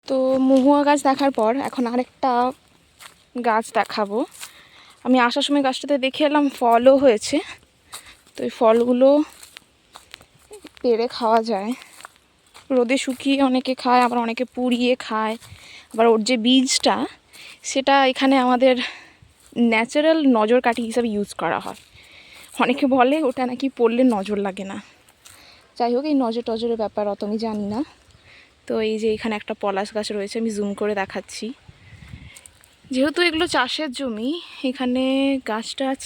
তো মহুয়া গাছ দেখার পর এখন আরেকটা গাছ দেখাবো। আমি আসার সময় গাছটাতে দেখে এলাম ফলও হয়েছে। তো এই ফলগুলো পেড়ে খাওয়া যায়, রোদে শুকিয়ে অনেকে খায়, আবার অনেকে পুড়িয়ে খায়। আবার ওর যে বীজটা সেটা এখানে আমাদের ন্যাচারাল নজর কাঠি হিসাবে ইউজ করা হয়। অনেকে বলে ওটা নাকি পড়লে নজর লাগে না। যাই হোক, এই নজর টজরের ব্যাপার অত আমি জানি না। তো এই যে এখানে একটা পলাশ গাছ রয়েছে, আমি জুম করে দেখাচ্ছি। যেহেতু এগুলো চাষের জমি, এখানে গাছ টাছ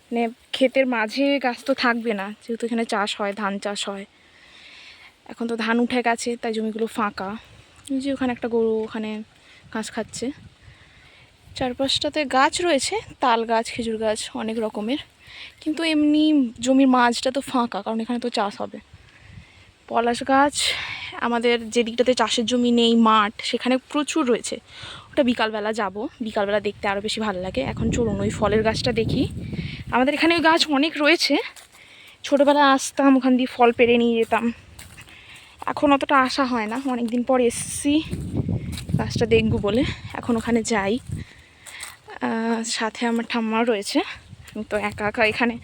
মানে ক্ষেতের মাঝে গাছ তো থাকবে না, যেহেতু এখানে চাষ হয়, ধান চাষ হয়। এখন তো ধান উঠে গেছে, তাই জমিগুলো ফাঁকা। যে ওখানে একটা গরু ওখানে ঘাস খাচ্ছে। চারপাশটাতে গাছ রয়েছে, তাল গাছ, খেজুর গাছ, অনেক রকমের। কিন্তু এমনি জমির মাঝটা তো ফাঁকা, কারণ এখানে তো চাষ হবে। পলাশ গাছ আমাদের যে দিকটাতে চাষের জমি নেই, মাঠ, সেখানে প্রচুর রয়েছে। ওটা বিকালবেলা যাব, বিকালবেলা দেখতে আরও বেশি ভালো লাগে। এখন চলুন ওই ফলের গাছটা দেখি। আমাদের এখানে ওই গাছ অনেক রয়েছে, ছোটোবেলায় আসতাম, ওখান দিয়ে ফল পেড়ে নিয়ে যেতাম। এখন অতটা আসা হয় না, অনেক দিন পর এসছি গাছটা দেখব বলে। এখন ওখানে যাই, সাথে আমার ঠাম্মা রয়েছে। আমি তো একা একা এখানে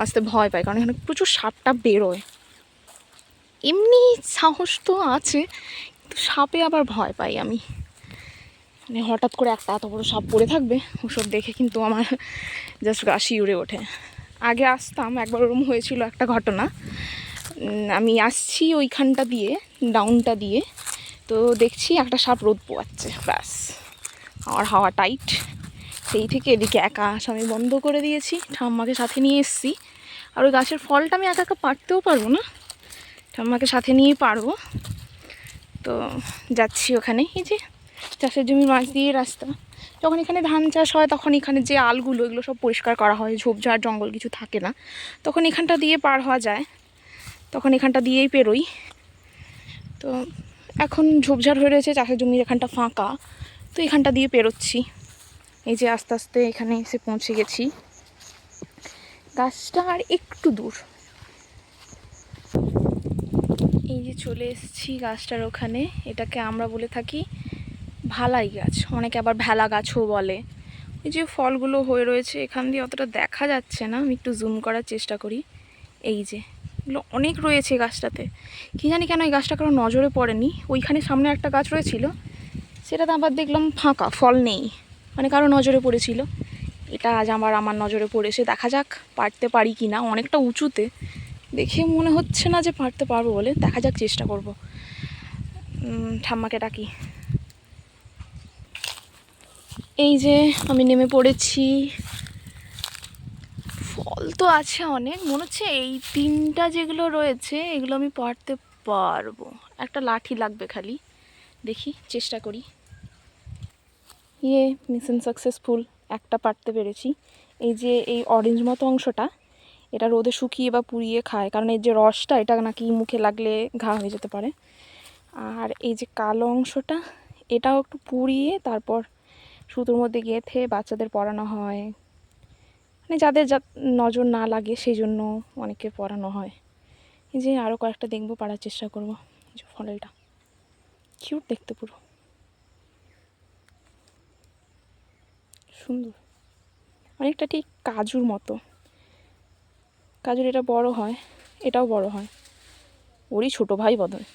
আসতে ভয় পাই, কারণ এখানে প্রচুর সাপটা বেরোয়। এমনি সাহস তো আছে, কিন্তু সাপে আবার ভয় পাই আমি। মানে হঠাৎ করে একটা এত বড় সাপ পড়ে থাকবে, ওসব দেখে কিন্তু আমার জাস্ট গা শিউরে ওঠে। আগে আসতাম, একবার ওরম হয়েছিল একটা ঘটনা। আমি আসছি ওইখানটা দিয়ে, ডাউনটা দিয়ে, তো দেখছি একটা সাপ রোদ পোয়াচ্ছে। ব্যাস, আমার হাওয়া টাইট। সেই থেকে এদিকে একা আসা আমি বন্ধ করে দিয়েছি, ঠাম্মাকে সাথে নিয়ে এসেছি। আর ওই গাছের ফলটা আমি একা একা পারতেও পারবো না, ঠাম্মাকে সাথে নিয়েই পারবো। তো যাচ্ছি ওখানে। এই যে চাষের জমির মাছ দিয়ে রাস্তা, যখন এখানে ধান চাষ হয় তখন এখানে যে আলগুলো, এগুলো সব পরিষ্কার করা হয়, ঝোপঝাড় জঙ্গল কিছু থাকে না, তখন এখানটা দিয়ে পার হওয়া যায়, তখন এখানটা দিয়েই পেরোই। তো এখন ঝোপঝাড় হয়ে রয়েছে, চাষের জমির এখানটা ফাঁকা, তো এখানটা দিয়ে পেরোচ্ছি। এই যে আস্তে আস্তে এখানে এসে পৌঁছে গেছি। গাছটা আর একটু দূর, এই যে চলে এসেছি গাছটার ওখানে। এটাকে আমরা বলে থাকি ভালাই গাছ, অনেকে আবার ভেলা গাছও বলে। এই যে ফলগুলো হয়ে রয়েছে, এখান দিয়ে অতটা দেখা যাচ্ছে না, আমি একটু জুম করার চেষ্টা করি। এই যে এগুলো অনেক রয়েছে গাছটাতে। কী জানি কেন এই গাছটা কারো নজরে পড়েনি। ওইখানে সামনে একটা গাছ রয়েছিল, সেটাতে আবার দেখলাম ফাঁকা, ফল নেই, মানে কারো নজরে পড়েছিল। এটা আজ আমার নজরে পড়েছে, দেখা যাক পারতে পারি কি না। অনেকটা উঁচুতে, দেখে মনে হচ্ছে না যে পারতে পারবো বলে, দেখা যাক, চেষ্টা করব। ঠাম্মাকে ডাকি। এই যে আমি নেমে পড়েছি। ফল তো আছে অনেক, মনে হচ্ছে এই তিনটা যেগুলো রয়েছে এগুলো আমি পারতে পারবো। একটা লাঠি লাগবে খালি, দেখি চেষ্টা করি। মিশন সাকসেসফুল, একটা পারতে পেরেছি। এই যে এই অরেঞ্জ মতো অংশটা, এটা রোদে শুকিয়ে বা পুড়িয়ে খায়, কারণ এর যে রসটা, এটা নাকি মুখে লাগলে ঘা হয়ে যেতে পারে। আর এই যে কালো অংশটা, এটাও একটু পুড়িয়ে তারপর সুতোর মধ্যে গেঁথে বাচ্চাদের পরানো হয়, মানে যাদের নজর না লাগে সেই জন্য অনেকে পরানো হয়। এই যে আরও কয়েকটা দেখবো, পারার চেষ্টা করবো। এই যে ফলেলটা কিউট দেখতে, পুরো সুন্দর, অনেকটা ঠিক কাজুর মতো। কাজুর এটা বড় হয়, এটাও বড় হয়, ওরই ছোটো ভাই বোধহয়।